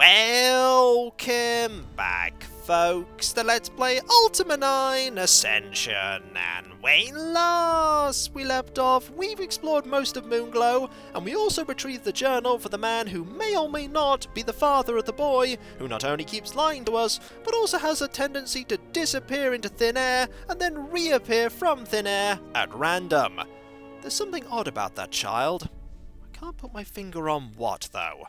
Welcome back, folks, to Let's Play Ultima 9 Ascension, and when last we left off, we've explored most of Moonglow, and we also retrieved the journal for the man who may or may not be the father of the boy, who not only keeps lying to us, but also has a tendency to disappear into thin air, and then reappear from thin air at random. There's something odd about that child. I can't put my finger on what, though.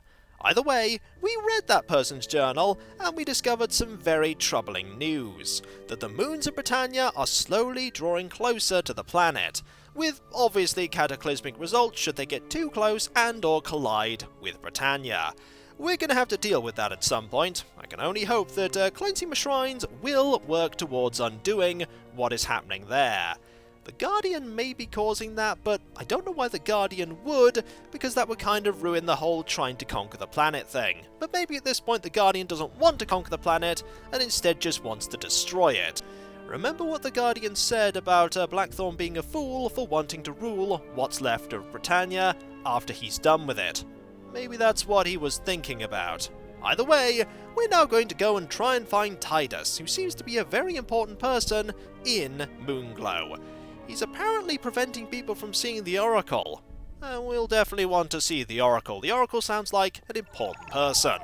Either way, we read that person's journal, and we discovered some very troubling news. That the moons of Britannia are slowly drawing closer to the planet, with obviously cataclysmic results should they get too close and or collide with Britannia. We're going to have to deal with that at some point. I can only hope that cleansing my shrines will work towards undoing what is happening there. The Guardian may be causing that, but I don't know why the Guardian would, because that would kind of ruin the whole trying to conquer the planet thing. But maybe at this point the Guardian doesn't want to conquer the planet, and instead just wants to destroy it. Remember what the Guardian said about Blackthorn being a fool for wanting to rule what's left of Britannia after he's done with it. Maybe that's what he was thinking about. Either way, we're now going to go and try and find Titus, who seems to be a very important person in Moonglow. He's apparently preventing people from seeing the Oracle. We'll definitely want to see the Oracle. The Oracle sounds like an important person.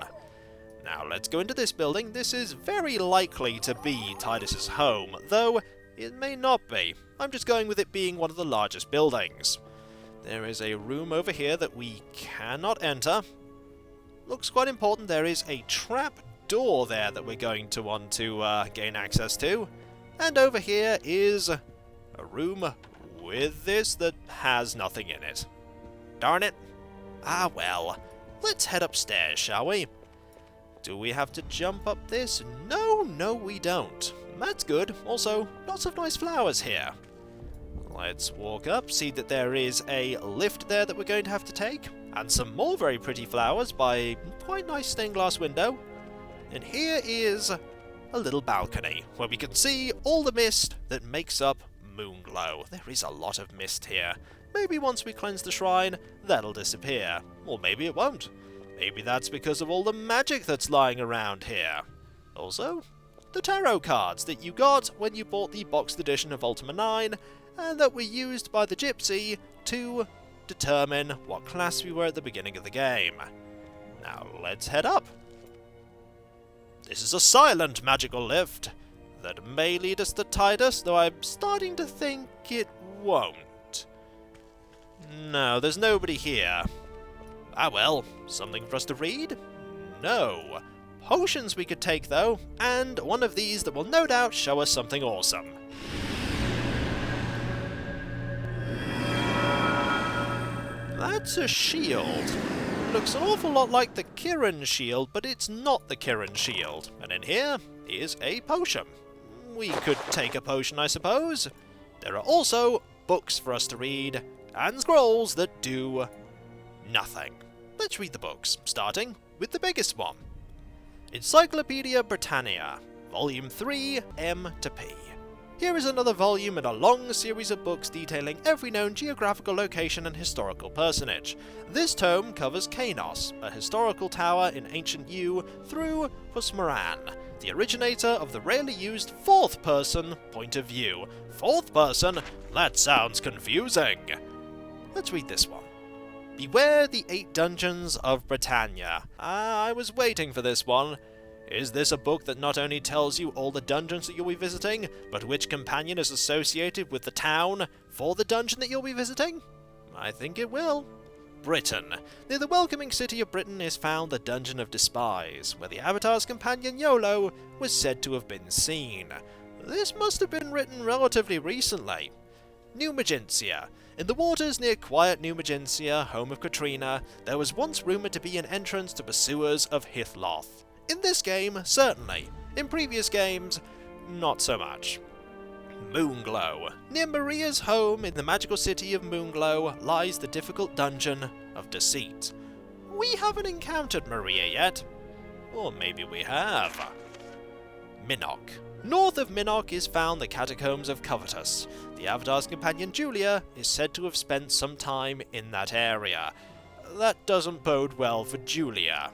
Now let's go into this building. This is very likely to be Titus's home, though it may not be. I'm just going with it being one of the largest buildings. There is a room over here that we cannot enter. Looks quite important. There is a trap door there that we're going to want to gain access to. And over here is a room with this that has nothing in it. Darn it. Ah well, let's head upstairs, shall we? Do we have to jump up this? No, we don't. That's good. Also, lots of nice flowers here. Let's walk up, see that there is a lift there that we're going to have to take, and some more very pretty flowers by a quite nice stained glass window. And here is a little balcony, where we can see all the mist that makes up Moonglow. There is a lot of mist here. Maybe once we cleanse the shrine, that'll disappear. Or maybe it won't. Maybe that's because of all the magic that's lying around here. Also, the tarot cards that you got when you bought the boxed edition of Ultima 9, and that were used by the Gypsy to determine what class we were at the beginning of the game. Now let's head up. This is a silent magical lift that may lead us to Titus, though I'm starting to think it won't. No, there's nobody here. Ah well, something for us to read? No. Potions we could take though, and one of these that will no doubt show us something awesome. That's a shield. Looks an awful lot like the Kirin shield, but it's not the Kirin shield. And in here is a potion. We could take a potion, I suppose. There are also books for us to read, and scrolls that do nothing. Let's read the books, starting with the biggest one. Encyclopedia Britannia, Volume 3, M to P. Here is another volume in a long series of books detailing every known geographical location and historical personage. This tome covers Kanos, a historical tower in ancient U, through Husmaran, the originator of the rarely used fourth-person point of view. Fourth person? That sounds confusing. Let's read this one. Beware the 8 Dungeons of Britannia. I was waiting for this one. Is this a book that not only tells you all the dungeons that you'll be visiting, but which companion is associated with the town for the dungeon that you'll be visiting? I think it will. Britain. Near the welcoming city of Britain is found the Dungeon of Despise, where the Avatar's companion Yolo was said to have been seen. This must have been written relatively recently. New Magentia. In the waters near quiet New Magentia, home of Katrina, there was once rumoured to be an entrance to pursuers of Hithloth. In this game, certainly. In previous games, not so much. Moonglow. Near Maria's home in the magical city of Moonglow lies the difficult dungeon of Deceit. We haven't encountered Maria yet. Or maybe we have. Minnock. North of Minnock is found the catacombs of Covetous. The Avatar's companion Julia is said to have spent some time in that area. That doesn't bode well for Julia.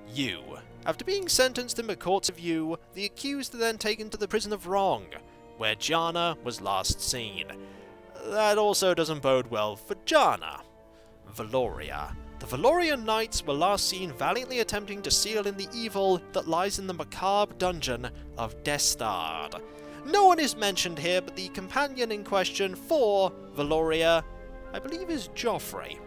You. After being sentenced in the courts of you, the accused are then taken to the prison of Wrong, where Jana was last seen. That also doesn't bode well for Jana. Valoria. The Valorian knights were last seen valiantly attempting to seal in the evil that lies in the macabre dungeon of Destard. No one is mentioned here, but the companion in question for Valoria, I believe, is Joffrey.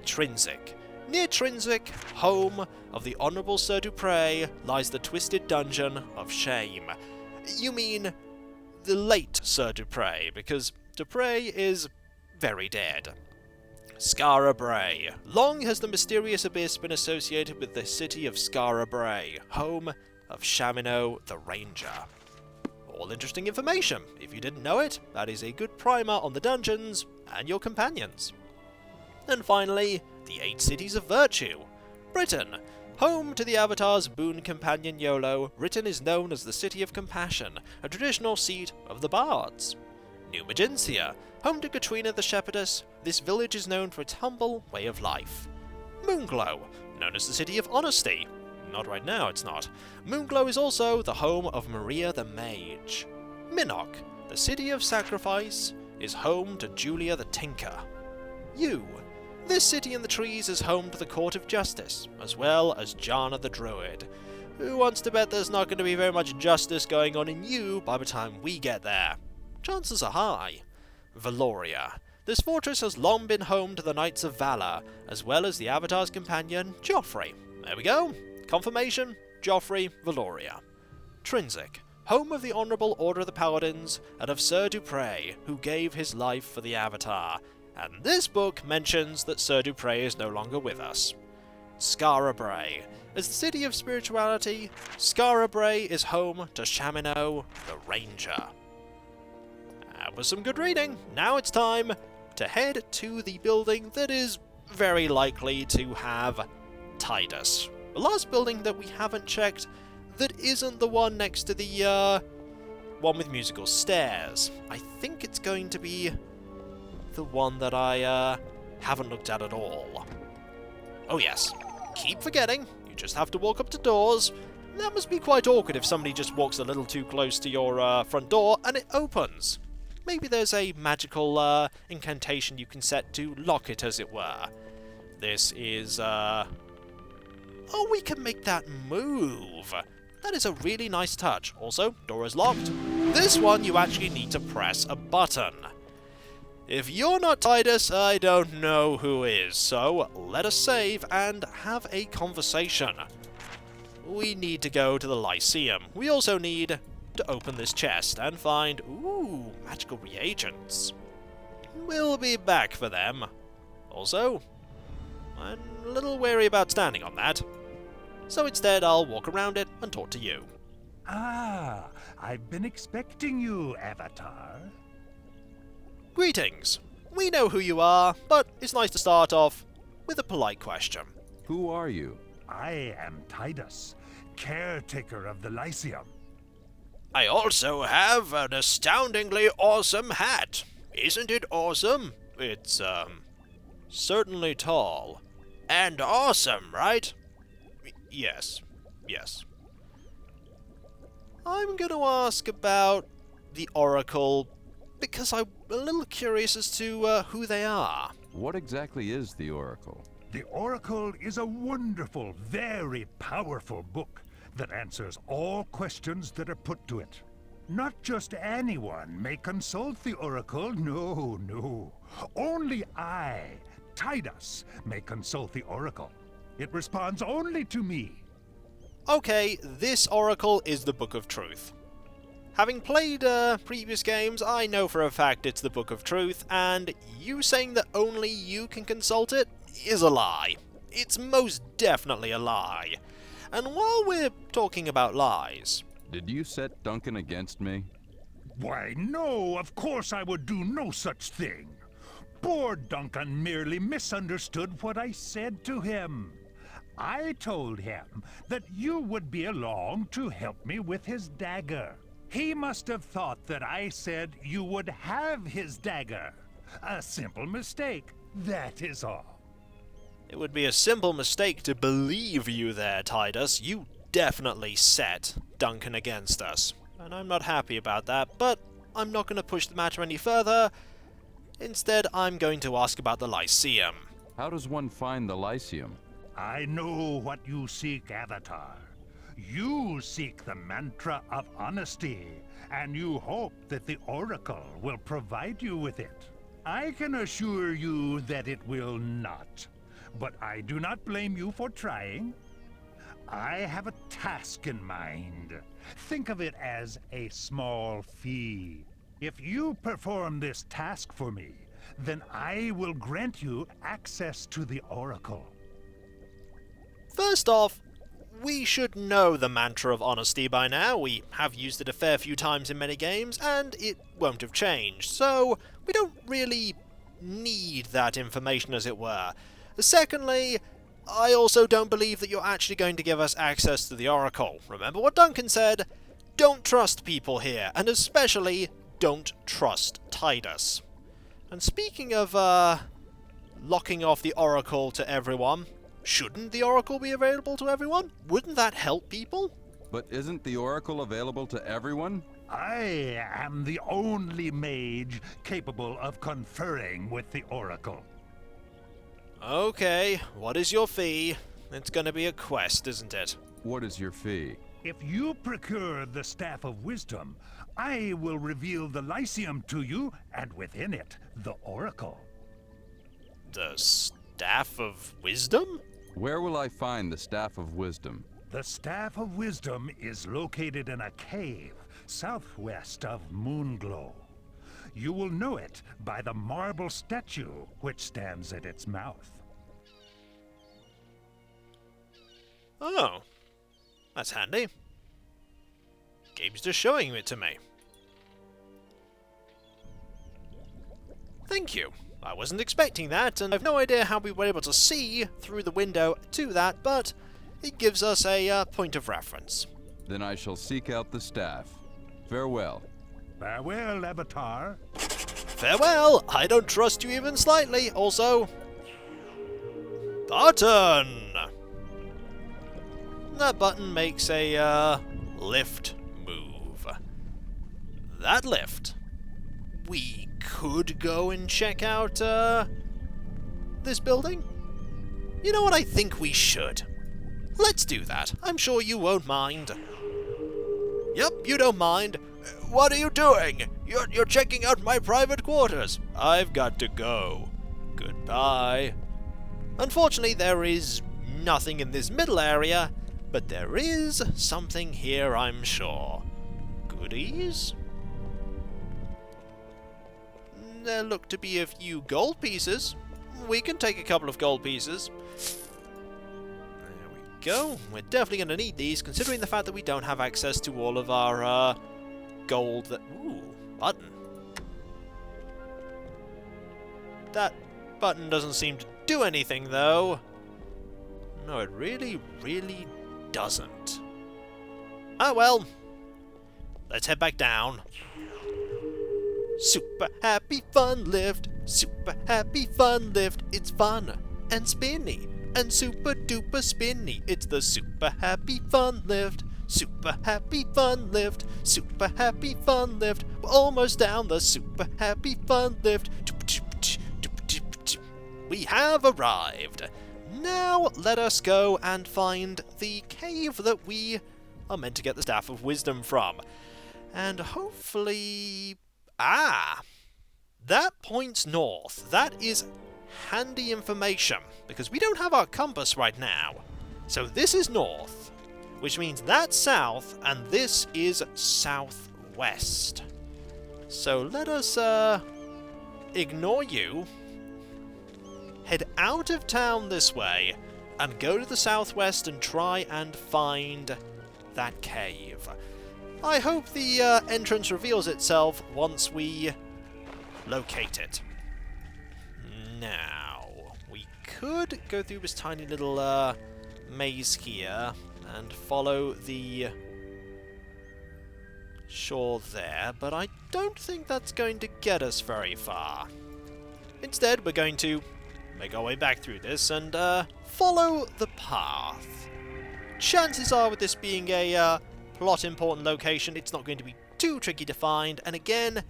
Trinsic. Near Trinsic, home of the Honourable Sir Dupre, lies the twisted dungeon of shame. You mean the late Sir Dupre, because Dupre is very dead. Skara Brae. Long has the mysterious abyss been associated with the city of Skara Brae, home of Shamino the Ranger. All interesting information. If you didn't know it, that is a good primer on the dungeons and your companions. And finally, the 8 cities of virtue. Britain. Home to the Avatar's boon companion Yolo, Britain is known as the City of Compassion, a traditional seat of the Bards. New Magencia. Home to Katrina the Shepherdess, this village is known for its humble way of life. Moonglow. Known as the City of Honesty. Not right now, it's not. Moonglow is also the home of Maria the Mage. Minnock. The City of Sacrifice is home to Julia the Tinker. You. This city in the trees is home to the Court of Justice, as well as Jana the Druid. Who wants to bet there's not going to be very much justice going on in you by the time we get there? Chances are high. Valoria. This fortress has long been home to the Knights of Valor, as well as the Avatar's companion, Joffrey. There we go. Confirmation, Joffrey, Valoria. Trinsic. Home of the Honourable Order of the Paladins, and of Sir Dupre, who gave his life for the Avatar. And this book mentions that Sir Dupre is no longer with us. Skara Brae. As the city of spirituality, Skara Brae is home to Shamino the Ranger. That was some good reading. Now it's time to head to the building that is very likely to have Titus. The last building that we haven't checked that isn't the one next to the one with musical stairs. I think it's going to be the one that I haven't looked at all. Oh yes, keep forgetting, you just have to walk up to doors. That must be quite awkward if somebody just walks a little too close to your front door and it opens. Maybe there's a magical incantation you can set to lock it, as it were. This is oh, we can make that move. That is a really nice touch. Also, door is locked. This one you actually need to press a button. If you're not Titus, I don't know who is, so let us save and have a conversation. We need to go to the Lyceum. We also need to open this chest and find, ooh, magical reagents. We'll be back for them. Also, I'm a little wary about standing on that, so instead I'll walk around it and talk to you. Ah, I've been expecting you, Avatar. Greetings. We know who you are, but it's nice to start off with a polite question. Who are you? I am Tydas, caretaker of the Lyceum. I also have an astoundingly awesome hat. Isn't it awesome? It's, certainly tall. And awesome, right? Yes. I'm going to ask about the Oracle, because I'm a little curious as to who they are. What exactly is the Oracle? The Oracle is a wonderful, very powerful book that answers all questions that are put to it. Not just anyone may consult the Oracle, no. Only I, Tydas, may consult the Oracle. It responds only to me. Okay, this Oracle is the Book of Truth. Having played previous games, I know for a fact it's the Book of Truth, and you saying that only you can consult it is a lie. It's most definitely a lie. And while we're talking about lies... Did you set Duncan against me? Why, no, of course I would do no such thing. Poor Duncan merely misunderstood what I said to him. I told him that you would be along to help me with his dagger. He must have thought that I said you would have his dagger. A simple mistake, that is all. It would be a simple mistake to believe you there, Titus. You definitely set Duncan against us. And I'm not happy about that, but I'm not going to push the matter any further. Instead, I'm going to ask about the Lyceum. How does one find the Lyceum? I know what you seek, Avatar. You seek the mantra of honesty, and you hope that the Oracle will provide you with it. I can assure you that it will not, but I do not blame you for trying. I have a task in mind. Think of it as a small fee. If you perform this task for me, then I will grant you access to the Oracle. First off, we should know the mantra of honesty by now. We have used it a fair few times in many games, and it won't have changed, so we don't really need that information, as it were. Secondly, I also don't believe that you're actually going to give us access to the Oracle. Remember what Duncan said? Don't trust people here, and especially don't trust Tydas. And speaking of, locking off the Oracle to everyone, shouldn't the Oracle be available to everyone? Wouldn't that help people? But isn't the Oracle available to everyone? I am the only mage capable of conferring with the Oracle. Okay, what is your fee? It's gonna be a quest, isn't it? What is your fee? If you procure the Staff of Wisdom, I will reveal the Lyceum to you, and within it, the Oracle. The Staff of Wisdom? Where will I find the Staff of Wisdom? The Staff of Wisdom is located in a cave southwest of Moonglow. You will know it by the marble statue which stands at its mouth. Oh, that's handy. Game's just showing it to me. Thank you. I wasn't expecting that, and I've no idea how we were able to see through the window to that, but it gives us a point of reference. Then I shall seek out the staff. Farewell. Farewell, Avatar. Farewell! I don't trust you even slightly. Also, button! That button makes a, lift move. That lift. We could go and check out, this building? You know what, I think we should. Let's do that. I'm sure you won't mind. Yep, you don't mind. What are you doing? You're checking out my private quarters. I've got to go. Goodbye. Unfortunately, there is nothing in this middle area, but there is something here, I'm sure. Goodies? There look to be a few gold pieces. We can take a couple of gold pieces. There we go. We're definitely going to need these, considering the fact that we don't have access to all of our gold that... Ooh, button. That button doesn't seem to do anything, though. No, it really, really doesn't. Oh well. Let's head back down. Super happy fun lift. Super happy fun lift. It's fun and spinny and super duper spinny. It's the super happy fun lift. Super happy fun lift. Super happy fun lift. We're almost down the super happy fun lift. We have arrived. Now let us go and find the cave that we are meant to get the Staff of Wisdom from. And hopefully... Ah! That points north. That is handy information, because we don't have our compass right now. So this is north, which means that's south, and this is southwest. So let us, ignore you, head out of town this way, and go to the southwest and try and find that cave. I hope the entrance reveals itself once we locate it. Now, we could go through this tiny little maze here and follow the shore there, but I don't think that's going to get us very far. Instead, we're going to make our way back through this and follow the path. Chances are, with this being a plot important location, it's not going to be too tricky to find. And again, the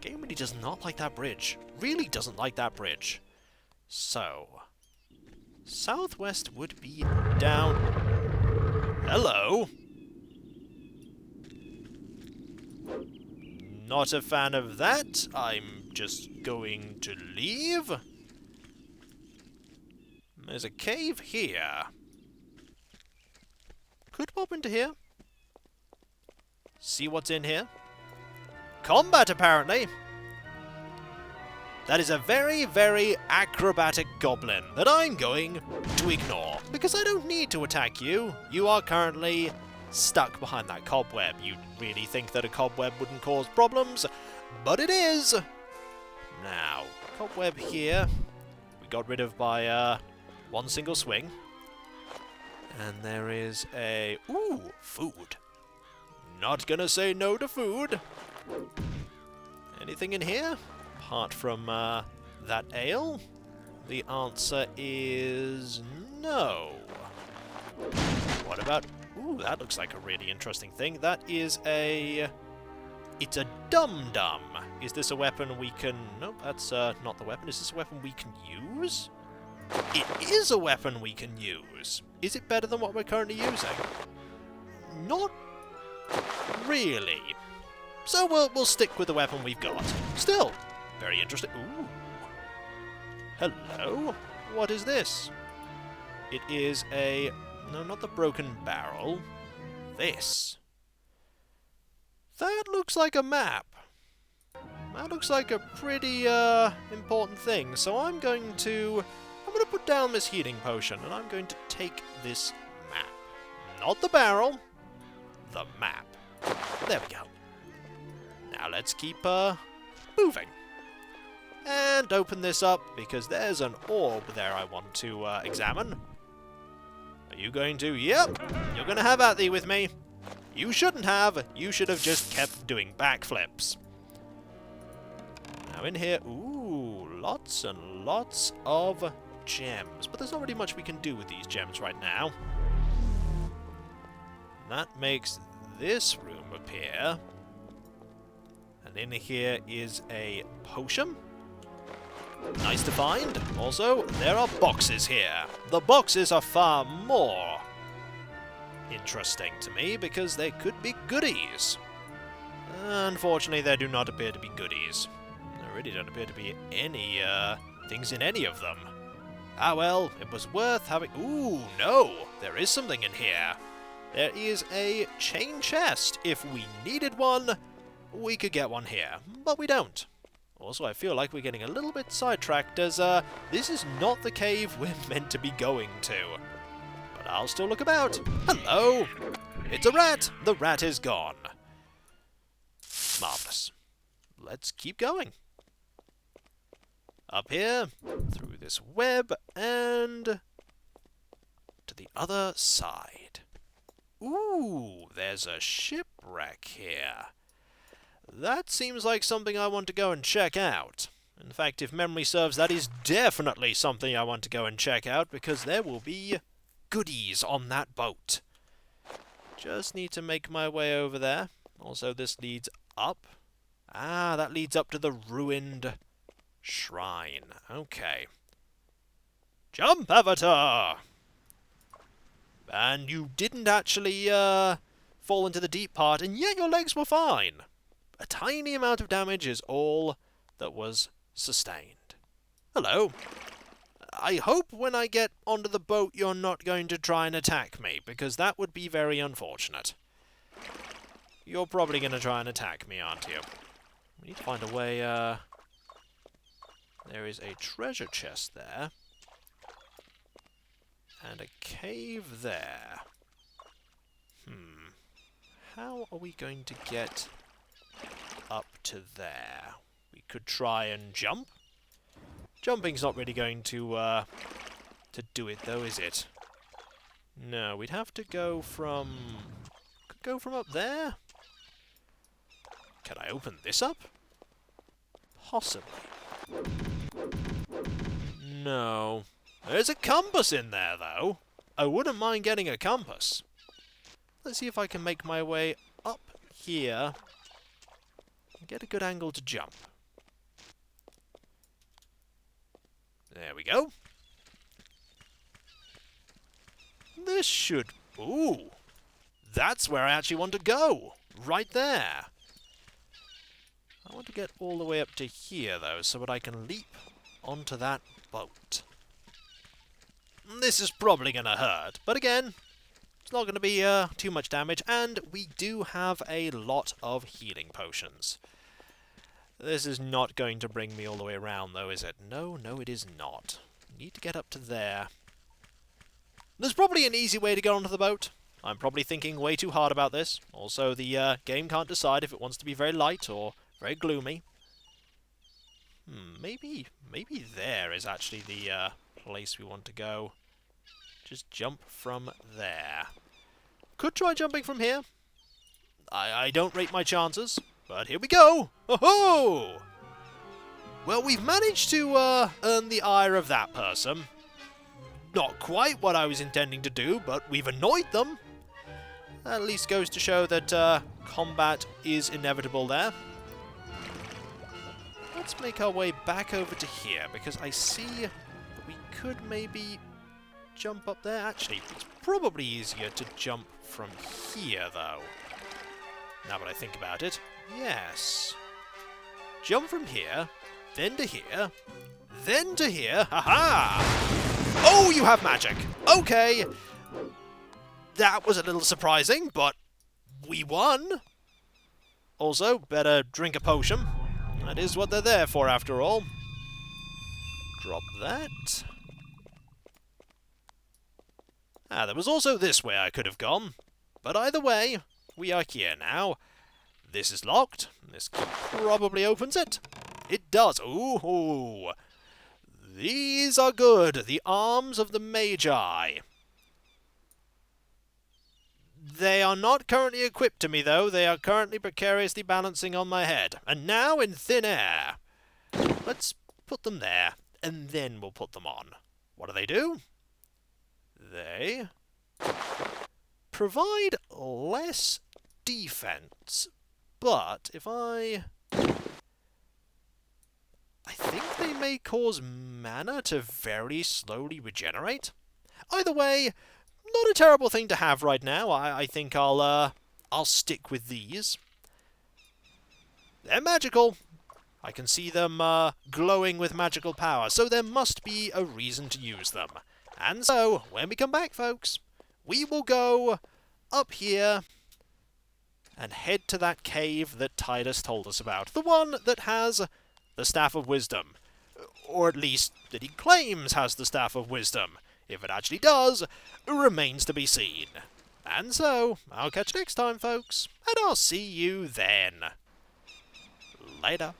game really does not like that bridge. Really doesn't like that bridge. So, southwest would be down. Hello. Not a fan of that. I'm just going to leave. There's a cave here. Could pop into here. See what's in here. Combat, apparently. That is a very, very acrobatic goblin that I'm going to ignore, because I don't need to attack you. You are currently stuck behind that cobweb. You'd really think that a cobweb wouldn't cause problems, but it is. Now, cobweb here, we got rid of by one single swing. And there is a... ooh, food. Not gonna say no to food. Anything in here? Apart from that ale? The answer is no. What about... ooh, that looks like a really interesting thing. That is a... it's a dum-dum. Is this a weapon we can... nope, that's not the weapon. Is this a weapon we can use? It is a weapon we can use. Is it better than what we're currently using? Not really. So we'll stick with the weapon we've got. Still, very interesting. Ooh. Hello? What is this? It is a... no, not the broken barrel. This. That looks like a map. That looks like a pretty important thing. So I'm going to put down this healing potion, and I'm going to take this map. Not the barrel, the map. There we go. Now let's keep moving. And open this up, because there's an orb there I want to examine. Are you going to? Yep, you're going to have at thee with me. You shouldn't have. You should have just kept doing backflips. Now in here, ooh, lots and lots of gems. But there's not really much we can do with these gems right now. That makes this room appear. And in here is a potion. Nice to find. Also, there are boxes here. The boxes are far more interesting to me, because they could be goodies. Unfortunately, there do not appear to be goodies. There really don't appear to be any things in any of them. Ah well, it was worth having... ooh, no! There is something in here. There is a chain chest. If we needed one, we could get one here. But we don't. Also, I feel like we're getting a little bit sidetracked, as this is not the cave we're meant to be going to. But I'll still look about. Hello! It's a rat! The rat is gone. Marvellous. Let's keep going. Up here, through this web, and to the other side. Ooh, there's a shipwreck here. That seems like something I want to go and check out. In fact, if memory serves, that is definitely something I want to go and check out, because there will be goodies on that boat. Just need to make my way over there. Also, this leads up. Ah, that leads up to the ruined shrine. Okay. Jump, Avatar! And you didn't actually fall into the deep part, and yet your legs were fine. A tiny amount of damage is all that was sustained. Hello. I hope when I get onto the boat you're not going to try and attack me, because that would be very unfortunate. You're probably going to try and attack me, aren't you? We need to find a way, there is a treasure chest there. And a cave there. How are we going to get up to there? We could try and jump. Jumping's not really going to do it, though, is it? No, we'd have to go from... could go from up there? Can I open this up? Possibly. No. There's a compass in there, though. I wouldn't mind getting a compass. Let's see if I can make my way up here and get a good angle to jump. There we go. This should... Ooh! That's where I actually want to go! Right there! I want to get all the way up to here, though, so that I can leap onto that boat. This is probably going to hurt, but again, it's not going to be too much damage, and we do have a lot of healing potions. This is not going to bring me all the way around, though, is it? No, it is not. Need to get up to there. There's probably an easy way to get onto the boat. I'm probably thinking way too hard about this. Also, the game can't decide if it wants to be very light or very gloomy. Maybe there is actually the place we want to go. Just jump from there. Could try jumping from here. I don't rate my chances, but here we go! Ho-ho! Well, we've managed to earn the ire of that person. Not quite what I was intending to do, but we've annoyed them. At least goes to show that combat is inevitable there. Let's make our way back over to here, because I see that we could maybe jump up there. Actually, it's probably easier to jump from here, though. Now that I think about it. Yes. Jump from here, then to here, then to here. Ha-ha! Oh, you have magic! Okay! That was a little surprising, but we won! Also, better drink a potion. That is what they're there for, after all. Drop that. There was also this way I could have gone. But either way, we are here now. This is locked. This probably opens it. It does. Ooh! These are good. The arms of the Magi. They are not currently equipped to me, though. They are currently precariously balancing on my head. And now in thin air. Let's put them there, and then we'll put them on. What do? They provide less defense. But if I think they may cause mana to very slowly regenerate. Either way, not a terrible thing to have right now. I think I'll stick with these. They're magical. I can see them glowing with magical power, so there must be a reason to use them. And so, when we come back, folks, we will go up here and head to that cave that Titus told us about. The one that has the Staff of Wisdom. Or at least, that he claims has the Staff of Wisdom. If it actually does, remains to be seen. And so, I'll catch you next time, folks, and I'll see you then. Later.